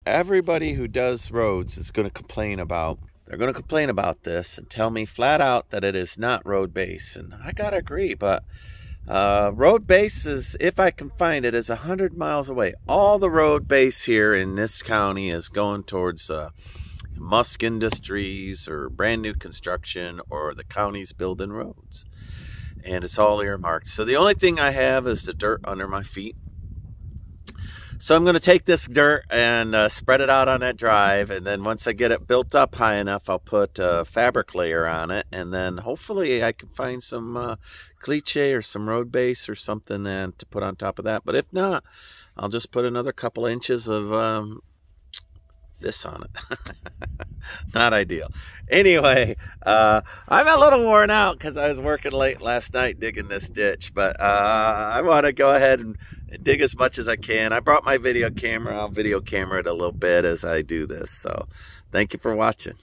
everybody who does roads is going to complain about. They're going to complain about this and tell me flat out that it is not road base. And I got to agree, but road base is, if I can find it, is 100 miles away. All the road base here in this county is going towards Musk Industries or brand new construction, or the county's building roads. And it's all earmarked. So the only thing I have is the dirt under my feet. So I'm going to take this dirt and spread it out on that drive, and then once I get it built up high enough, I'll put a fabric layer on it, and then hopefully I can find some cliche or some road base or something to put on top of that. But if not, I'll just put another couple inches of this on it. Not ideal. Anyway, I'm a little worn out because I was working late last night digging this ditch, but I want to go ahead and dig as much as I can. I brought my video camera. I'll video camera it a little bit as I do this. So thank you for watching.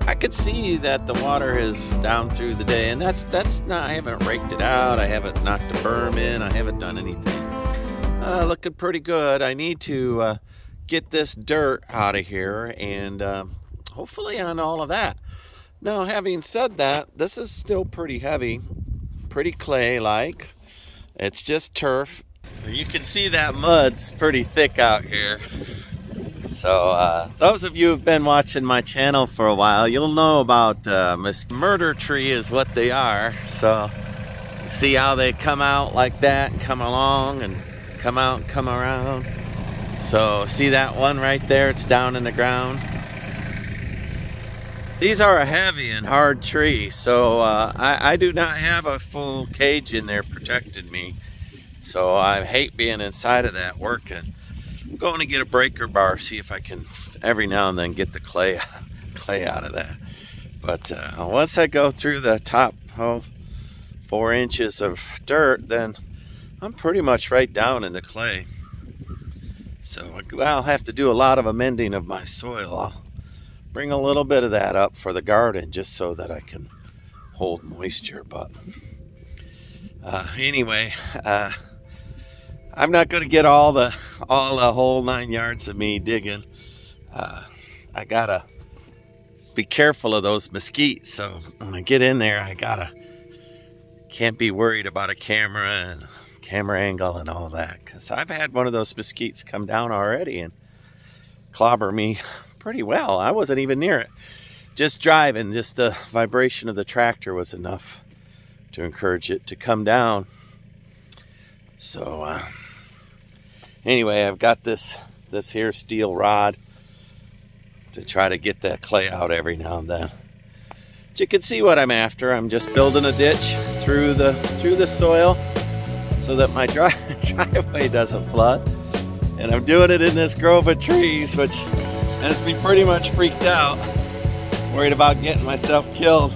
I could see that the water is down through the day, and that's not, I haven't raked it out, I haven't knocked a berm in, I haven't done anything. Looking pretty good. I need to get this dirt out of here, and hopefully on all of that. Now, having said that, this is still pretty heavy, pretty clay-like. It's just turf. You can see that mud's pretty thick out here. So those of you who've been watching my channel for a while, you'll know about murder tree is what they are. So see how they come out like that, come along and come out and come around. So see that one right there, it's down in the ground. These are a heavy and hard tree, so I do not have a full cage in there protecting me. So I hate being inside of that working. I'm going to get a breaker bar, see if I can every now and then get the clay out of that. But once I go through the top 4 inches of dirt, then I'm pretty much right down in the clay. So I'll have to do a lot of amending of my soil. I'll bring a little bit of that up for the garden just so that I can hold moisture. But anyway, I'm not going to get all the whole 9 yards of me digging. I gotta be careful of those mesquite. So when I get in there, can't be worried about a camera and camera angle and all that, because I've had one of those mesquites come down already and clobber me pretty well. I wasn't even near it. Just driving, just the vibration of the tractor was enough to encourage it to come down. So anyway, I've got this here steel rod to try to get that clay out every now and then. But you can see what I'm after. I'm just building a ditch through the soil so that my driveway doesn't flood. And I'm doing it in this grove of trees, which has me pretty much freaked out, worried about getting myself killed.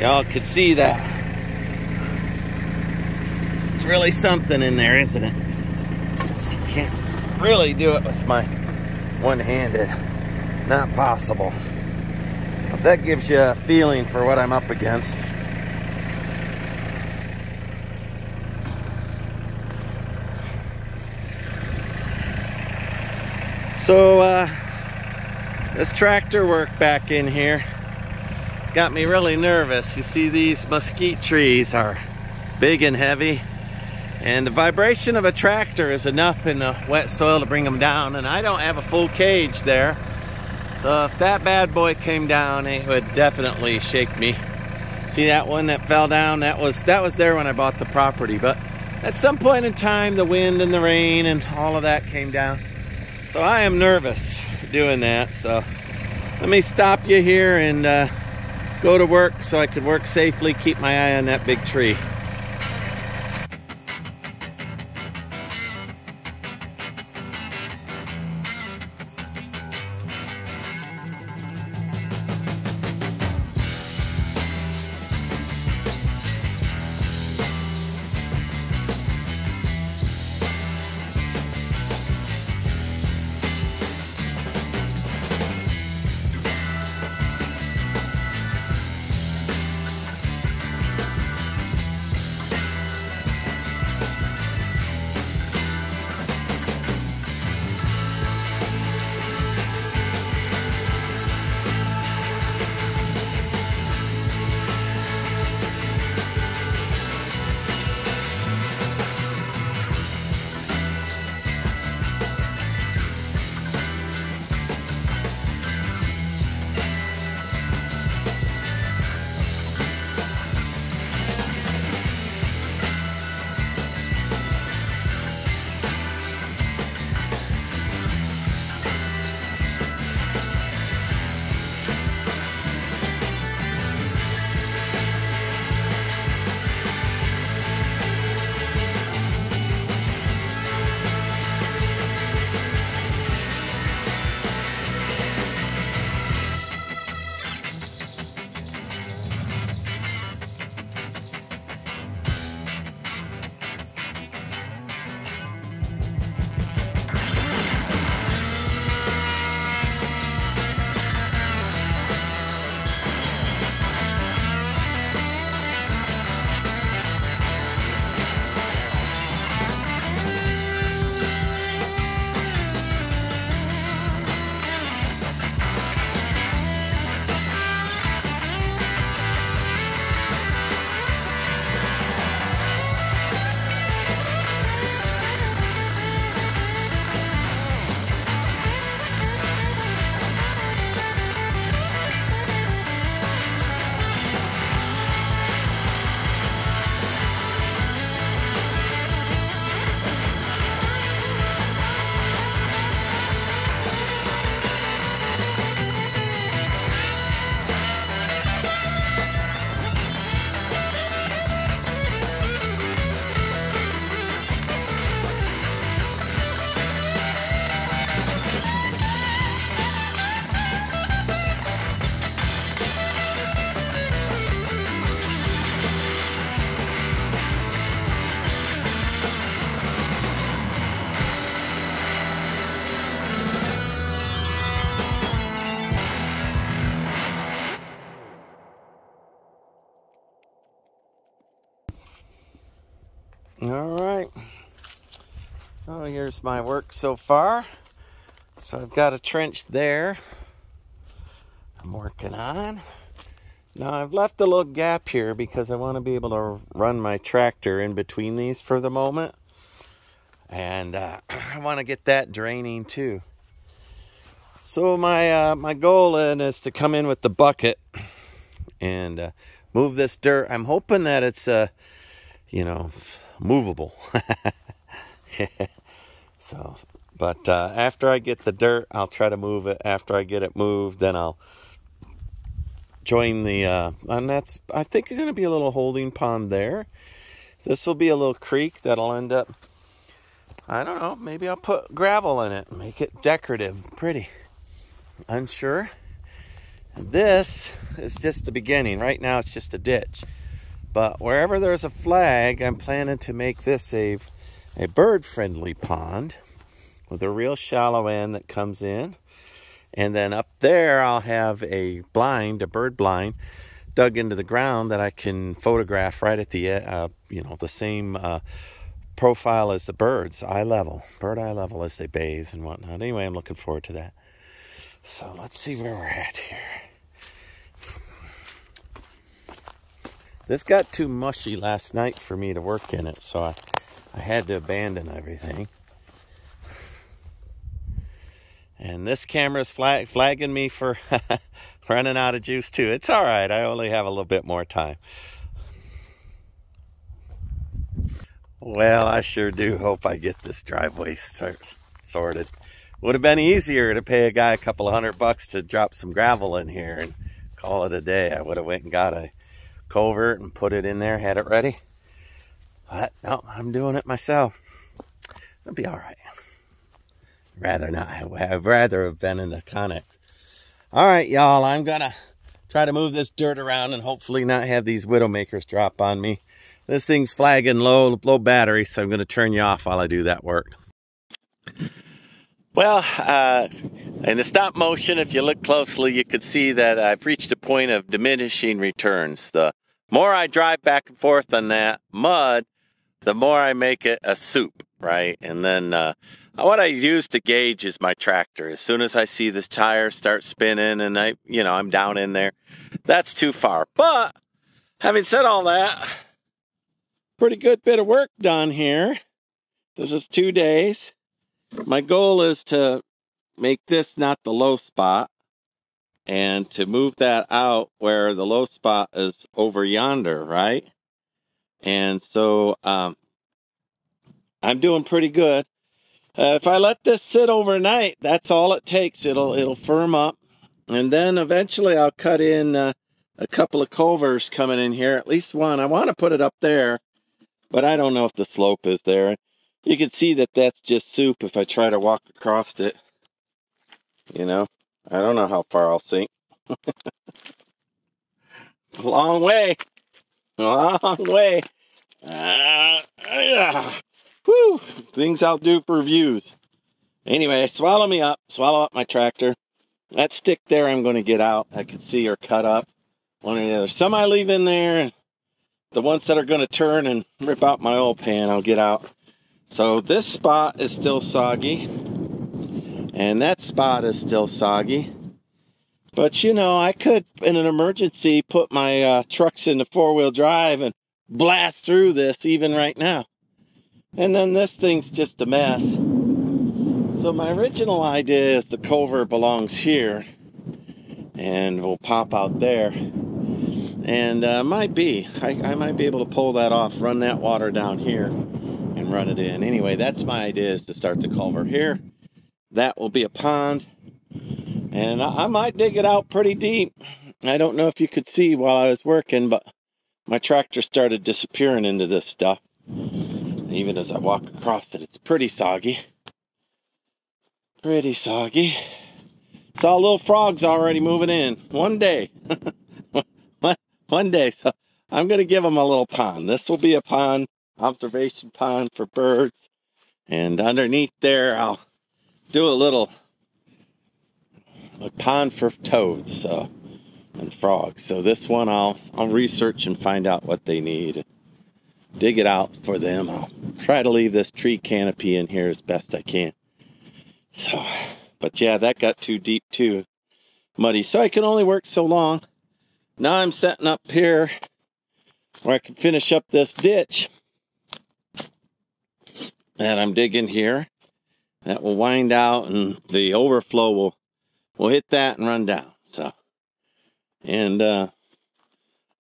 Y'all could see that. It's really something in there, isn't it? Can't really do it with my one-handed. Not possible. But that gives you a feeling for what I'm up against. So, this tractor work back in here got me really nervous. You see, these mesquite trees are big and heavy, and the vibration of a tractor is enough in the wet soil to bring them down, and I don't have a full cage there. So if that bad boy came down, it would definitely shake me. See that one that fell down? That was there when I bought the property, but at some point in time, the wind and the rain and all of that came down. So I am nervous doing that. So let me stop you here and go to work so I could work safely, keep my eye on that big tree. All right, oh, here's my work so far. So I've got a trench there I'm working on. Now I've left a little gap here because I want to be able to run my tractor in between these for the moment. And I want to get that draining too. So my goal is to come in with the bucket and move this dirt. I'm hoping that it's movable. So, but after I get the dirt, I'll try to move it. After I get it moved, then I'll join the and that's, I think, going to be a little holding pond there. This will be a little creek that'll end up, I don't know, maybe I'll put gravel in it, make it decorative, pretty. Unsure. And this is just the beginning. Right now it's just a ditch. But wherever there's a flag, I'm planning to make this a bird-friendly pond with a real shallow end that comes in. And then up there I'll have a blind, a bird blind, dug into the ground that I can photograph right at the, the same profile as the birds, bird eye level as they bathe and whatnot. Anyway, I'm looking forward to that. So let's see where we're at here. This got too mushy last night for me to work in it, so I had to abandon everything. And this camera's flagging me for running out of juice too. It's all right, I only have a little bit more time. Well, I sure do hope I get this driveway sorted. Would have been easier to pay a guy a couple of $100 to drop some gravel in here and call it a day. I would have went and got a culvert and put it in there, had it ready. But no, I'm doing it myself. It'll be all right. Rather not. I'd rather have been in the Connex. All right, y'all, I'm gonna try to move this dirt around and hopefully not have these Widowmakers drop on me. This thing's flagging low battery, so I'm gonna turn you off while I do that work. Well, in the stop motion, if you look closely, you could see that I've reached a point of diminishing returns. The more I drive back and forth on that mud, the more I make it a soup, right? And then what I use to gauge is my tractor. As soon as I see the tire start spinning and I'm down in there, that's too far. But having said all that, pretty good bit of work done here. This is 2 days. My goal is to make this not the low spot and to move that out where the low spot is over yonder, right? And so I'm doing pretty good. If I let this sit overnight, that's all it takes. It'll firm up, and then eventually I'll cut in a couple of culverts coming in here, at least one. I want to put it up there, but I don't know if the slope is there. You can see that that's just soup if I try to walk across it. I don't know how far I'll sink. Long way. Long way. Whew. Things I'll do for views. Anyway, swallow up my tractor. That stick there I'm going to get out. I can see her cut up. One or the other. Some I leave in there. And the ones that are going to turn and rip out my oil pan, I'll get out. So this spot is still soggy. And that spot is still soggy. But I could, in an emergency, put my trucks into 4-wheel drive and blast through this even right now. And then this thing's just a mess. So my original idea is the culvert belongs here. And will pop out there. And I might be able to pull that off, run that water down here, and run it in. Anyway, that's my idea, is to start the culvert here. That will be a pond. And I might dig it out pretty deep. I don't know if you could see while I was working, but my tractor started disappearing into this stuff. Even as I walk across it, it's pretty soggy. Pretty soggy. Saw little frogs already moving in. One day. One day. So I'm going to give them a little pond. This will be a pond, observation pond for birds. And underneath there, I'll do a pond for toads and frogs. So this one I'll research and find out what they need. Dig it out for them. I'll try to leave this tree canopy in here as best I can. So, but yeah, that got too deep too. Muddy. So I can only work so long. Now I'm setting up here where I can finish up this ditch. And I'm digging here. That will wind out and the overflow will hit that and run down. So, and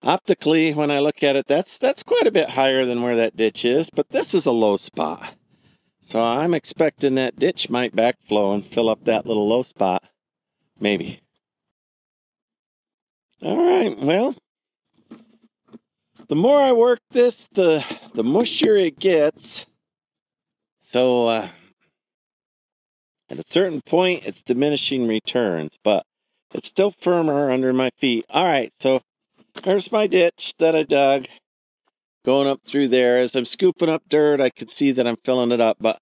optically, when I look at it, that's quite a bit higher than where that ditch is, but this is a low spot. So I'm expecting that ditch might backflow and fill up that little low spot. Maybe. All right, well, the more I work this, the mushier it gets. So at a certain point, it's diminishing returns, but It's still firmer under my feet. All right, so there's my ditch that I dug. Going up through there. As I'm scooping up dirt, I can see that I'm filling it up. But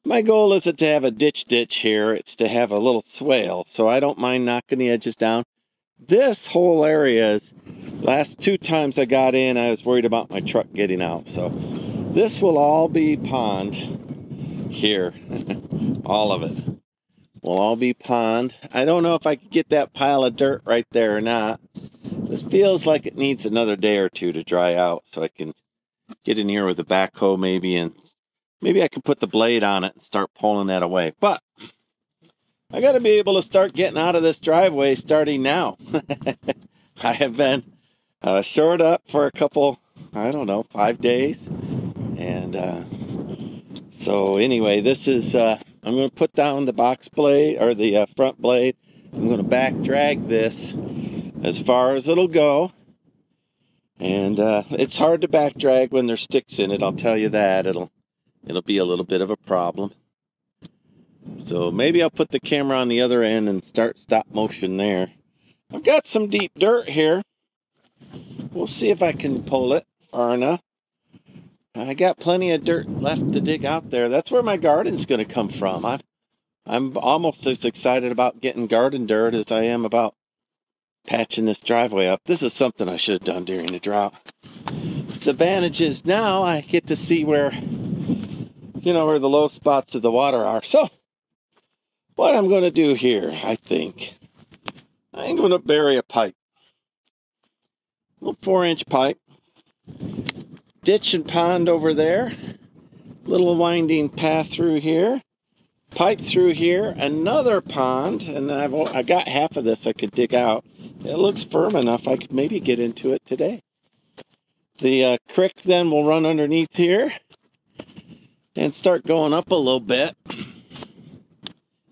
my goal isn't to have a ditch here. It's to have a little swale. So I don't mind knocking the edges down. This whole area is, last 2 times I got in, I was worried about my truck getting out. So this will all be pond here. All of it will all be pond. I don't know if I could get that pile of dirt right there or not. This feels like it needs another day or 2 to dry out, so I can get in here with a backhoe maybe, and maybe I can put the blade on it and start pulling that away. But I got to be able to start getting out of this driveway starting now. I have been shored up for a couple, I don't know, 5 days. And so anyway, this is, I'm going to put down the box blade, or the front blade. I'm going to back drag this as far as it'll go. And it's hard to back drag when there's sticks in it, I'll tell you that. It'll be a little bit of a problem. So maybe I'll put the camera on the other end and start stop motion there. I've got some deep dirt here. We'll see if I can pull it far enough. I got plenty of dirt left to dig out there. That's where my garden's going to come from. I'm almost as excited about getting garden dirt as I am about patching this driveway up. This is something I should have done during the drought. The advantage is now I get to see where, you know, where the low spots of the water are. So what I'm going to do here, I think, I'm going to bury a pipe. A little 4-inch pipe. Ditch and pond over there. Little winding path through here. Pipe through here. Another pond. And I got half of this I could dig out. It looks firm enough I could maybe get into it today. The creek then will run underneath here and start going up a little bit.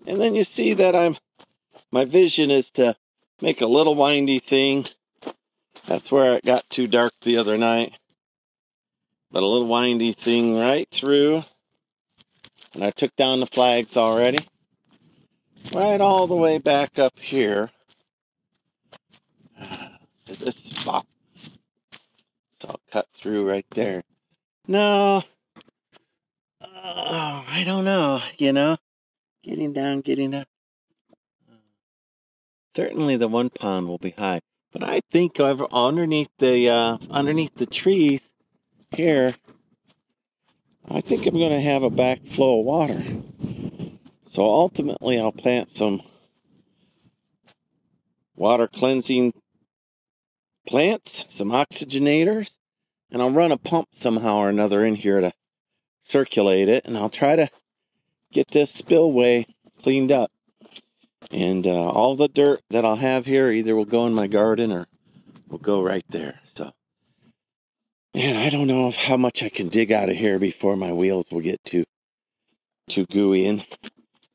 And then you see that my vision is to make a little windy thing. That's where it got too dark the other night. But a little windy thing right through. And I took down the flags already. Right all the way back up here to this spot. So I'll cut through right there. No. Oh, I don't know, you know. Getting down. Certainly the one pond will be high. But I think over underneath the trees here, I think I'm going to have a backflow of water. So ultimately I'll plant some water cleansing plants, some oxygenators, and I'll run a pump somehow or another in here to circulate it, and I'll try to get this spillway cleaned up. And all the dirt that I'll have here either will go in my garden or will go right there. So, man, I don't know how much I can dig out of here before my wheels will get too gooey. And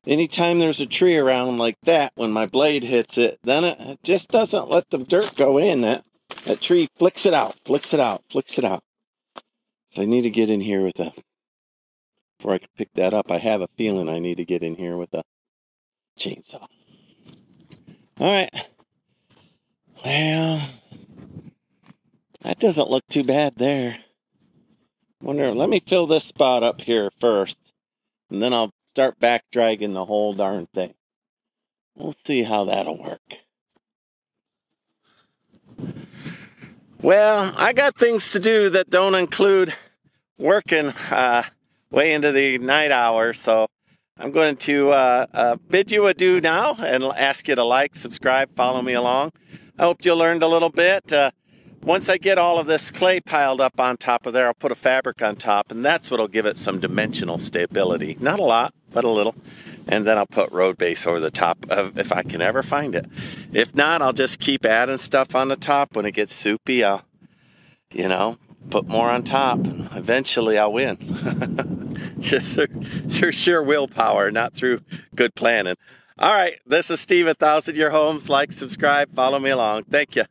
anytime there's a tree around like that, when my blade hits it, then it just doesn't let the dirt go in. That tree flicks it out. So I need to get in here with before I can pick that up, I have a feeling I need to get in here with a chainsaw. All right. Well, that doesn't look too bad there. Let me fill this spot up here first, and then I'll start back dragging the whole darn thing. We'll see how that'll work. Well, I got things to do that don't include working way into the night hours, so I'm going to bid you adieu now and ask you to like, subscribe, follow me along. I hope you learned a little bit. Once I get all of this clay piled up on top of there, I'll put a fabric on top, and that's what'll give it some dimensional stability. Not a lot, but a little. And then I'll put road base over the top if I can ever find it. If not, I'll just keep adding stuff on the top. When it gets soupy, I'll, put more on top. Eventually, I'll win. Just through sheer willpower, not through good planning. All right, this is Steve, 1000 Year Homes. Like, subscribe, follow me along. Thank you.